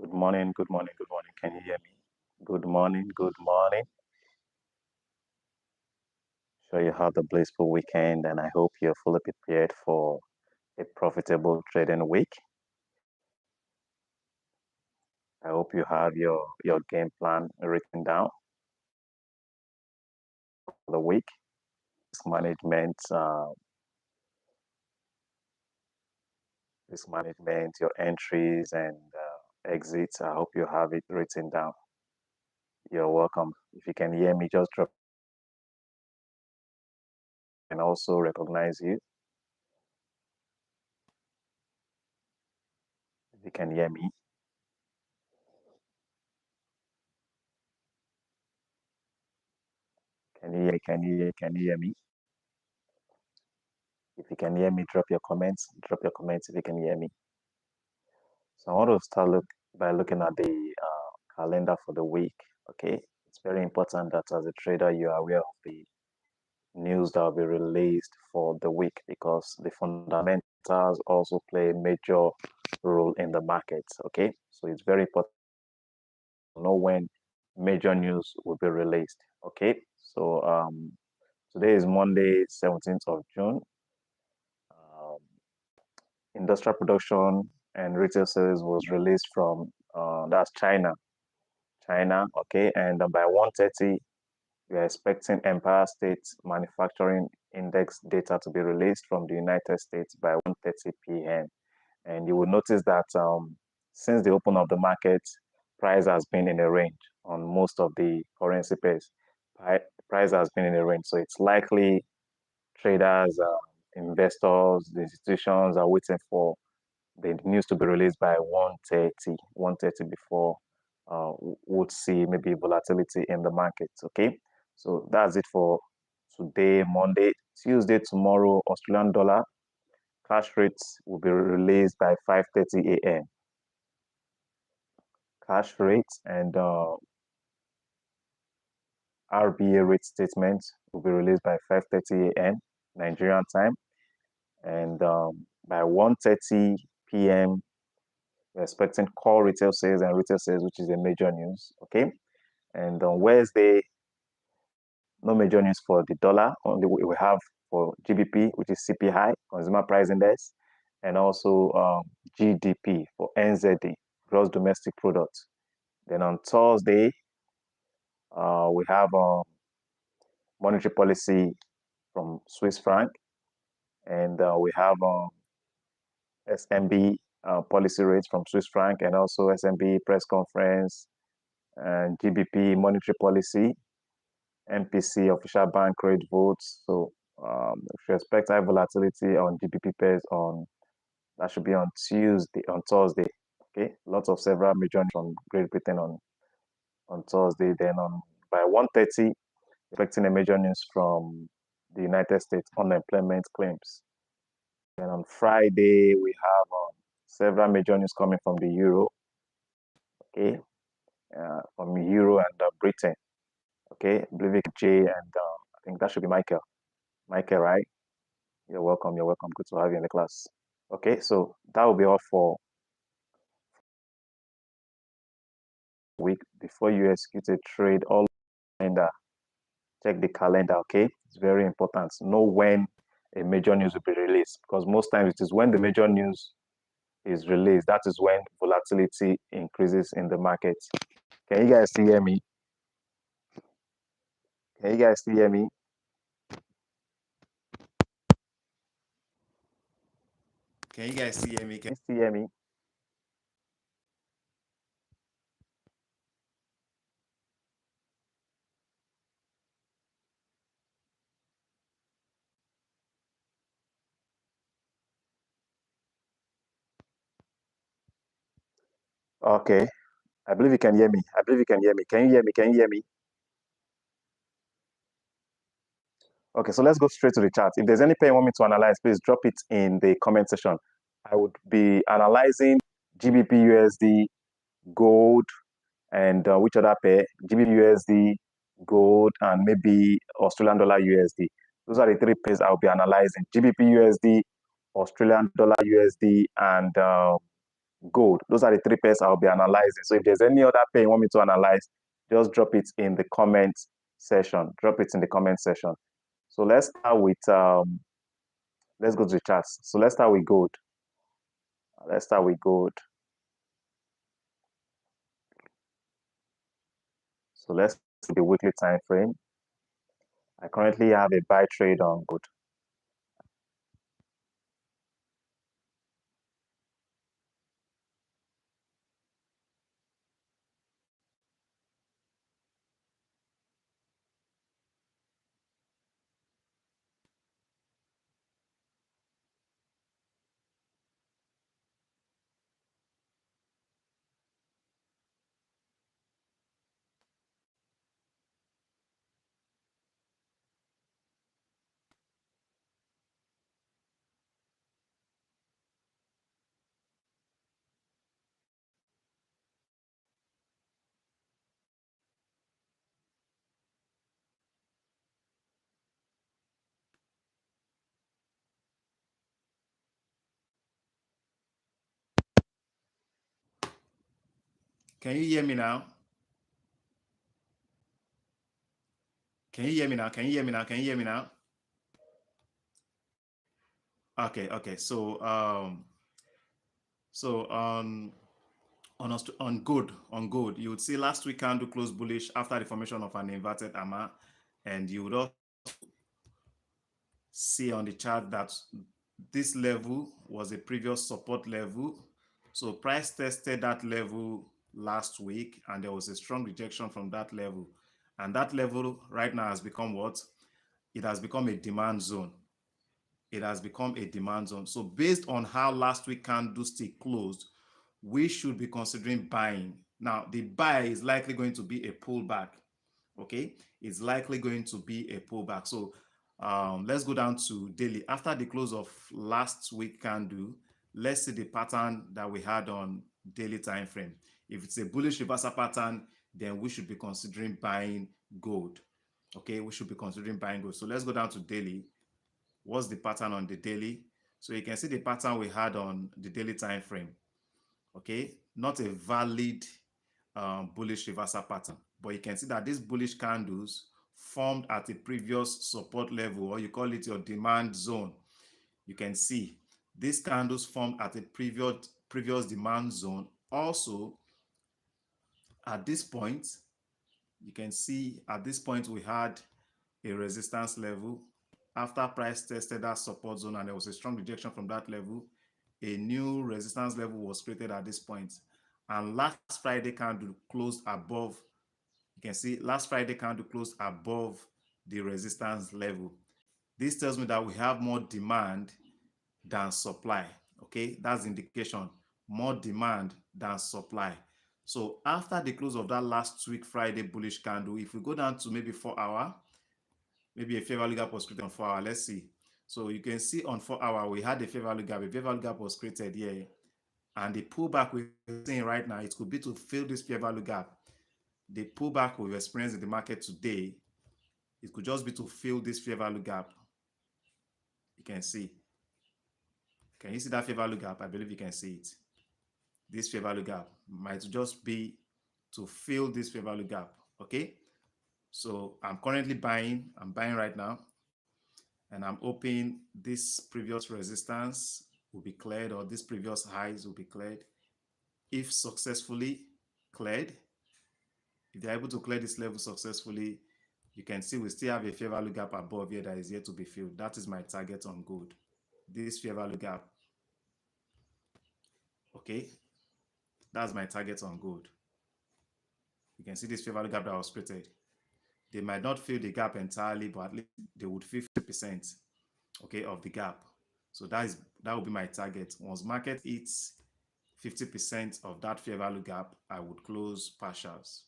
Good morning, good morning, good morning. Can you hear me? Good morning, good morning. Sure you had a blissful weekend and I hope you're fully prepared for a profitable trading week. I hope you have your game plan written down for the week. Risk management, your entries and exits. I hope you have it written down. You're welcome. If you can hear me, just drop and also recognize you. If you can hear me, can you hear me? If you can hear me, drop your comments. Drop your comments if you can hear me. So I want to start by looking at the calendar for the week. Okay, it's very important that as a trader you are aware of the news that will be released for the week because the fundamentals also play a major role in the markets. Okay, so it's very important to know when major news will be released. Okay, so today is Monday, 17th of June. Um, Industrial production and retail sales was released from that's China. Okay, and by 1:30 we are expecting Empire State Manufacturing Index data to be released from the United States by 1:30 p.m. And you will notice that since the open of the market, price has been in a range on most of the currency pairs. Price has been in a range, so it's likely traders, investors, the institutions are waiting for the news to be released by 1:30 before would see maybe volatility in the markets. Okay, so that's it for today, Monday. Tuesday, tomorrow, Australian dollar cash rates will be released by 5:30 a.m. Cash rates and RBA rate statements will be released by 5:30 a.m. Nigerian time, and by 1:30 p.m. we're expecting core retail sales and retail sales, which is a major news. Okay, and on Wednesday, no major news for the dollar. Only we have for GBP, which is CPI, Consumer Price Index, and also GDP for NZD, Gross Domestic Product. Then on Thursday, we have monetary policy from Swiss franc, and we have SMB policy rates from Swiss franc, and also SMB press conference, and GBP monetary policy, MPC official bank rate votes. So if you expect high volatility on GBP pairs that should be on Thursday. Okay, lots of several major from Great Britain on Thursday. Then on by 1:30, expecting a major news from the United States unemployment claims. Then on Friday, we have several major news coming from the Euro. Okay, from Euro and Britain. Okay, Blivik J and I think that should be Michael. Michael, right? You're welcome. You're welcome. Good to have you in the class. Okay, so that will be all for week. Before you execute a trade, all and check the calendar. Okay, it's very important. Know when a major news will be released because most times it is when the major news is released that is when volatility increases in the market. Can you guys still hear me? Can you guys still hear me? Can you guys still hear me? Can you still hear me? Okay. I believe you can hear me. I believe you can hear me. Can you hear me? Can you hear me? Okay, so let's go straight to the chart. If there's any pair you want me to analyze, please drop it in the comment section. I would be analyzing GBP USD, gold, and which other pair? GBP USD, gold, and maybe Australian dollar USD. Those are the three pairs I'll be analyzing. GBP USD, Australian dollar USD, and gold. Those are the three pairs I'll be analyzing. So if there's any other pair you want me to analyze, just drop it in the comment section. Drop it in the comment section. So let's go to the charts. So let's start with gold. Let's start with gold. So let's see the weekly time frame. I currently have a buy trade on gold. Can you hear me now? Can you hear me now? Can you hear me now? Can you hear me now? Okay. On gold, you would see last week candle closed bullish after the formation of an inverted hammer, and you would also see on the chart that this level was a previous support level. So price tested that level last week, and there was a strong rejection from that level. And that level right now has become what? It has become a demand zone. It has become a demand zone. So based on how last week candlestick closed, we should be considering buying. Now, the buy is likely going to be a pullback. Okay, it's likely going to be a pullback. So let's go down to daily. After the close of last week candle, let's see the pattern that we had on daily time frame. If it's a bullish reversal pattern, then we should be considering buying gold. Okay, we should be considering buying gold. So let's go down to daily. What's the pattern on the daily? So you can see the pattern we had on the daily time frame. Okay, not a valid bullish reversal pattern, but you can see that these bullish candles formed at a previous support level, or you call it your demand zone. You can see these candles formed at a previous demand zone. Also, at this point, you can see at this point we had a resistance level. After price tested that support zone and there was a strong rejection from that level, a new resistance level was created at this point. And last Friday candle closed above, you can see last Friday candle closed above the resistance level. This tells me that we have more demand than supply. Okay, that's the indication, more demand than supply. So after the close of that last week Friday bullish candle, if we go down to maybe 4 hour, maybe a fair value gap was created on 4 hour. Let's see. So you can see on 4 hour, we had a fair value gap. A fair value gap was created here. And the pullback we're seeing right now, it could be to fill this fair value gap. The pullback we've experienced in the market today, it could just be to fill this fair value gap. You can see. Can you see that fair value gap? I believe you can see it. This fair value gap might just be to fill this fair value gap. Okay. So I'm currently buying. I'm buying right now. And I'm hoping this previous resistance will be cleared, or this previous highs will be cleared. If successfully cleared, if they're able to clear this level successfully, you can see we still have a fair value gap above here that is yet to be filled. That is my target on gold. This fair value gap. Okay, that's my target on gold. You can see this fair value gap that was created. They might not fill the gap entirely, but at least they would 50%, okay, of the gap. So that will be my target. Once market hits 50% of that fair value gap, I would close partials.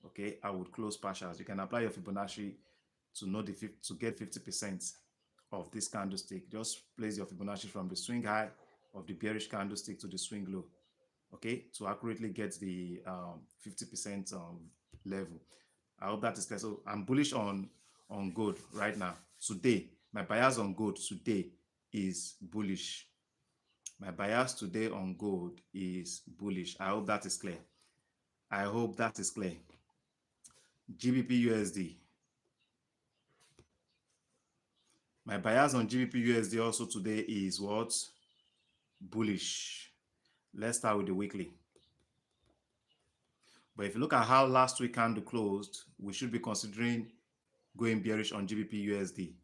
Okay, I would close partials. You can apply your Fibonacci to know to get 50% of this candlestick. Just place your Fibonacci from the swing high of the bearish candlestick to the swing low. Okay, to accurately get the 50% level. I hope that is clear. So I'm bullish on gold right now. Today, my bias on gold today is bullish. My bias today on gold is bullish. I hope that is clear. I hope that is clear. GBP USD. My bias on GBP USD also today is what? Bullish. Let's start with the weekly. But if you look at how last week candle closed, we should be considering going bearish on GBP USD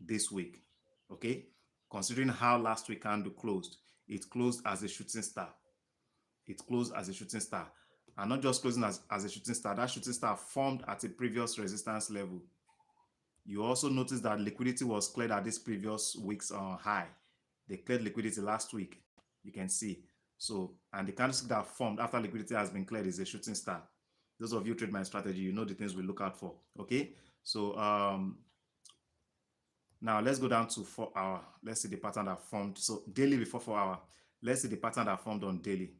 this week. Okay? Considering how last week candle closed, it closed as a shooting star. It closed as a shooting star. And not just closing as a shooting star, that shooting star formed at a previous resistance level. You also notice that liquidity was cleared at this previous week's high. They cleared liquidity last week. You can see. So, and the candlestick that formed after liquidity has been cleared is a shooting star. Those of you trade my strategy, you know the things we look out for. Okay. So, now let's go down to 4 hour. Let's see the pattern that formed. So daily before 4 hour. Let's see the pattern that formed on daily.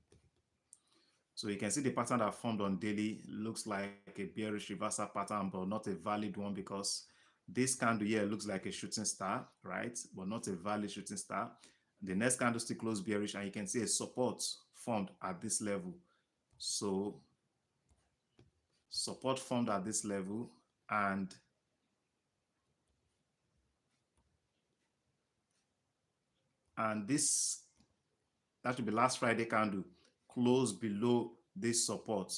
So you can see the pattern that formed on daily looks like a bearish reversal pattern, but not a valid one, because this candle here looks like a shooting star, right? But not a valid shooting star. The next candle still closed bearish, and you can see a support formed at this level. So support formed at this level, and this, that should be last Friday candle, closed below this support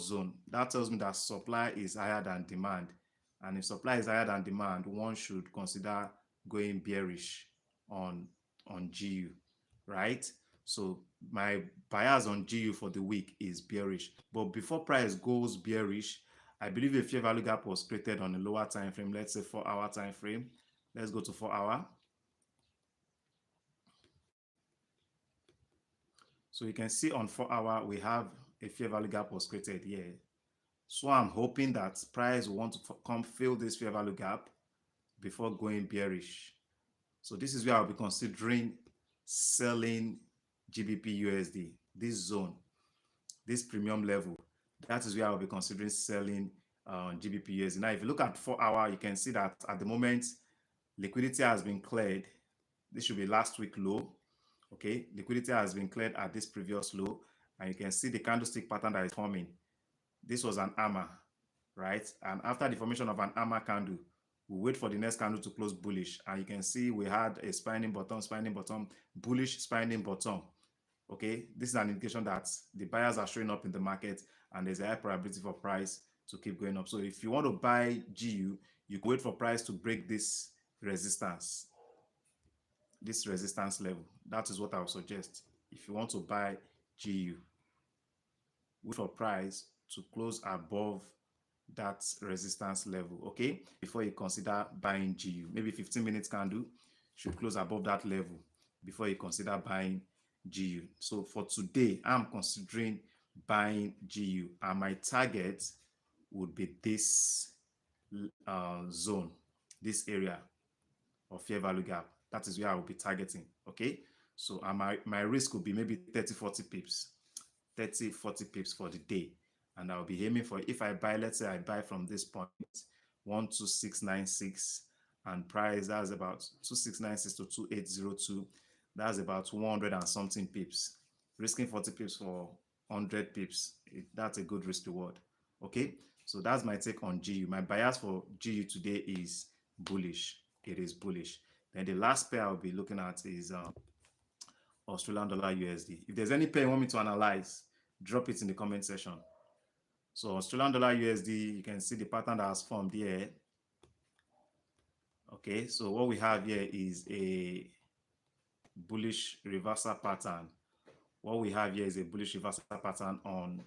zone. That tells me that supply is higher than demand, and if supply is higher than demand, one should consider going bearish on GU, right? So my bias on GU for the week is bearish. But before price goes bearish, I believe a fair value gap was created on a lower time frame. Let's say 4 hour time frame. Let's go to 4 hour. So you can see on 4 hour we have a fair value gap was created here. So I'm hoping that price will want to come fill this fair value gap before going bearish. So this is where I'll be considering selling GBP USD, this zone, this premium level. That is where I'll be considering selling GBP USD. Now, if you look at 4 hour, you can see that at the moment, liquidity has been cleared. This should be last week low. Okay, liquidity has been cleared at this previous low, and you can see the candlestick pattern that is forming. This was an hammer, right? And after the formation of an hammer candle, we wait for the next candle to close bullish, and you can see we had a spinning bottom, bullish spinning bottom. Okay, this is an indication that the buyers are showing up in the market, and there's a high probability for price to keep going up. So if you want to buy GU, you can wait for price to break this resistance level. That is what I would suggest. If you want to buy GU, wait for price to close above that resistance level, okay, before you consider buying GU. Maybe 15 minutes candle should close above that level before you consider buying GU. So for today, I'm considering buying GU, and my target would be this zone, this area of fair value gap. That is where I will be targeting. Okay, so my risk would be maybe 30-40 pips, 30-40 pips for the day, and I'll be aiming for, if I buy, let's say I buy from this point 12696, and price, that's about 2696 to 2802, that's about 100 and something pips. Risking 40 pips for 100 pips, that's a good risk reward. Okay, so that's my take on GU. My bias for GU today is bullish. It is bullish. Then the last pair I'll be looking at is Australian dollar USD. If there's any pair you want me to analyze, drop it in the comment section. So Australian dollar USD, you can see the pattern that has formed here. Okay, so what we have here is a bullish reversal pattern. What we have here is a bullish reversal pattern on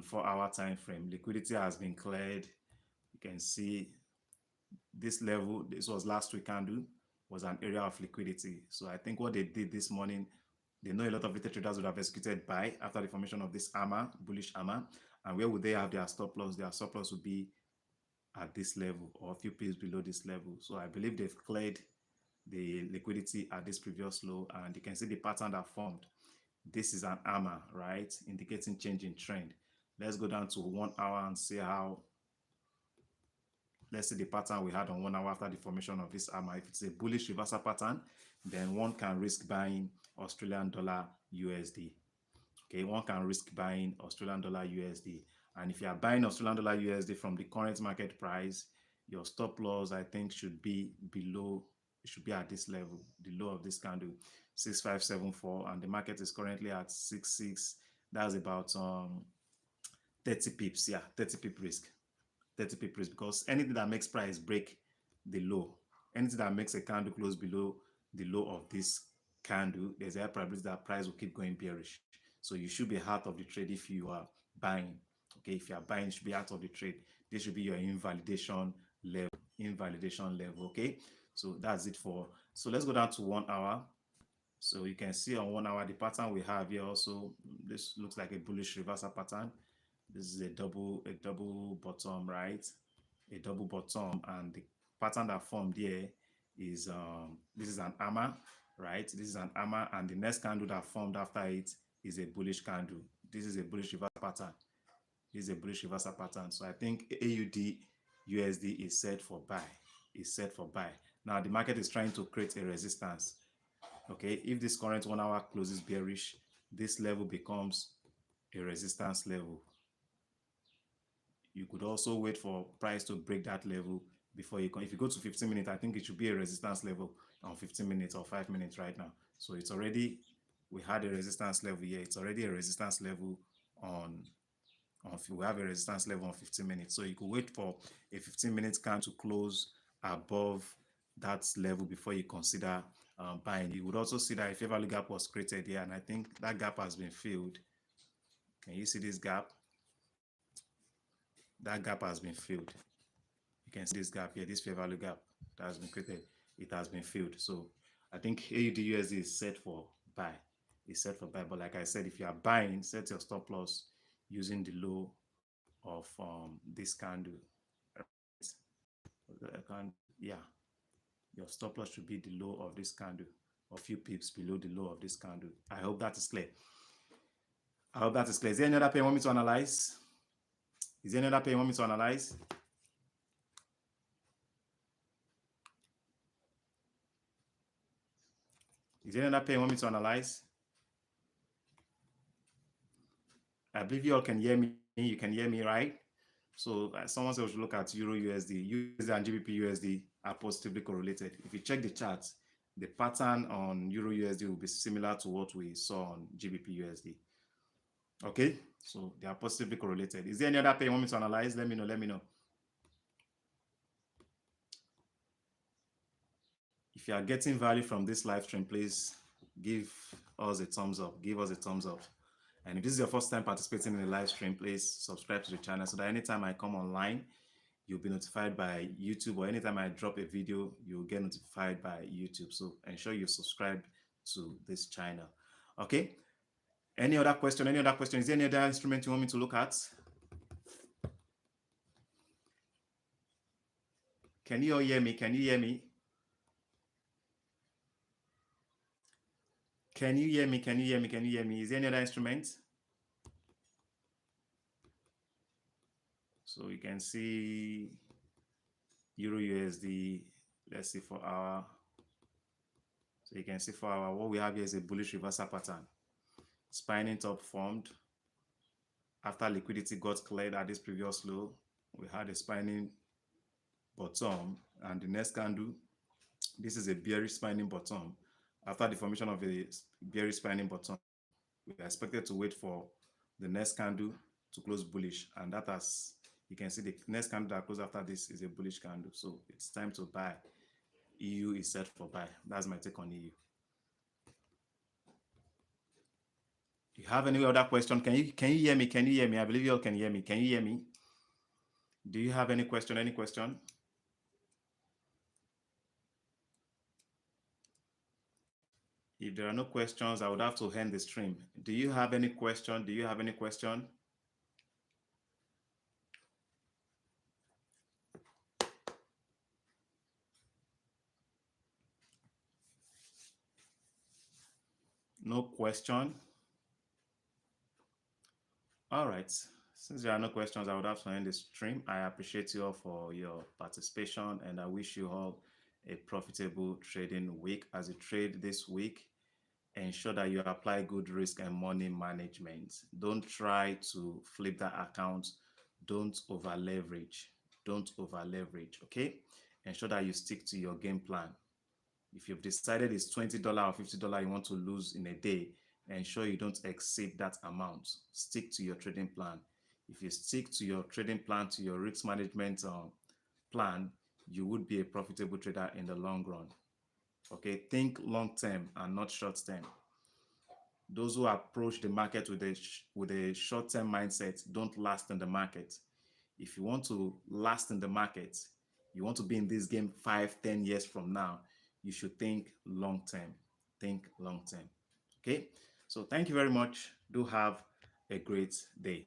4 hour time frame. Liquidity has been cleared. You can see this level, this was last week candle, was an area of liquidity. So I think what they did this morning, they know a lot of retail traders would have executed buy after the formation of this hammer, bullish hammer. And where would they have their stop loss? Their stop loss would be at this level or a few pips below this level. So I believe they've cleared the liquidity at this previous low, and you can see the pattern that formed. This is an hammer, right? Indicating change in trend. Let's go down to 1 hour and see how. let's see the pattern we had on 1 hour after the formation of this hammer. If it's a bullish reversal pattern, then one can risk buying Australian dollar USD. Okay, one can risk buying Australian dollar USD. And if you are buying Australian dollar USD from the current market price, your stop loss, I think, should be below, it should be at this level, the low of this candle, 6574, and the market is currently at 66. That's about 30 pips. Yeah, 30 pip risk. 30 pip risk, because anything that makes price break the low, anything that makes a candle close below the low of this candle, there's a high probability that price will keep going bearish. So you should be out of the trade if you are buying. Okay, if you are buying, you should be out of the trade. This should be your invalidation level. Invalidation level. Okay, so that's it for. So let's go down to 1 hour. So you can see on 1 hour the pattern we have here also. This looks like a bullish reversal pattern. This is a double bottom, right? A double bottom, and the pattern that formed here is this is an hammer, right? This is an hammer, and the next candle that formed after it is a bullish candle. This is a bullish reversal pattern. This is a bullish reversal pattern. So I think AUD USD is set for buy. Is set for buy. Now the market is trying to create a resistance. Okay, if this current 1 hour closes bearish, this level becomes a resistance level. You could also wait for price to break that level before you if you go to 15 minutes, I think it should be a resistance level on 15 minutes or 5 minutes right now. So it's already, we had a resistance level here. It's already a resistance level on we have a resistance level on 15 minutes. So you could wait for a 15 minutes candle to close above that level before you consider buying. You would also see that a fair value gap was created here, and I think that gap has been filled. Can you see this gap? That gap has been filled. You can see this gap here, this fair value gap that has been created. It has been filled. So I think AUD USD is set for buy. It's set for buy. But like I said, if you are buying, set your stop loss using the low of this candle. Yeah, your stop loss should be the low of this candle, or a few pips below the low of this candle. I hope that is clear. I hope that is clear. Is there any other pair you want me to analyze? Is there any other pair you want me to analyze? Is there any other pair you want me to analyze? I believe you all can hear me. You can hear me, right? So someone said we should look at Euro USD. USD and GBP USD are positively correlated. If you check the chart, the pattern on Euro USD will be similar to what we saw on GBP USD. Okay, so they are positively correlated. Is there any other pair you want me to analyze? Let me know. Let me know. If you are getting value from this live stream, please give us a thumbs up. Give us a thumbs up. And if this is your first time participating in the live stream, please subscribe to the channel so that anytime I come online, you'll be notified by YouTube, or anytime I drop a video, you'll get notified by YouTube. So ensure you subscribe to this channel. Okay. Any other question? Any other question? Is there any other instrument you want me to look at? Can you all hear me? Can you hear me? Can you hear me? Can you hear me? Can you hear me? Is there any other instrument? So you can see Euro USD. Let's see for our. So you can see for our, what we have here is a bullish reversal pattern. Spinning top formed after liquidity got cleared at this previous low. We had a spinning bottom, and the next candle, this is a bearish spinning bottom. After the formation of a bearish spinning bottom, we are expected to wait for the next candle to close bullish, and that has, you can see the next candle that closes after this is a bullish candle. So it's time to buy. EU is set for buy. That's my take on EU. You have any other question? Can you hear me? Can you hear me? I believe you all can hear me. Can you hear me? Do you have any question? Any question? If there are no questions, I would have to end the stream. Do you have any question? Do you have any question? No question. All right. Since there are no questions, I would have to end the stream. I appreciate you all for your participation and I wish you all a profitable trading week. As you trade this week, ensure that you apply good risk and money management. Don't try to flip that account. Don't over leverage. Don't over leverage. Okay. Ensure that you stick to your game plan. If you've decided it's $20 or $50 you want to lose in a day, ensure you don't exceed that amount. Stick to your trading plan. If you stick to your trading plan, to your risk management plan, you would be a profitable trader in the long run. Okay, think long term and not short term. Those who approach the market with a short term mindset don't last in the market. If you want to last in the market, you want to be in this game 5, 10 years from now, you should think long term. Think long term. Okay. So thank you very much. Do have a great day.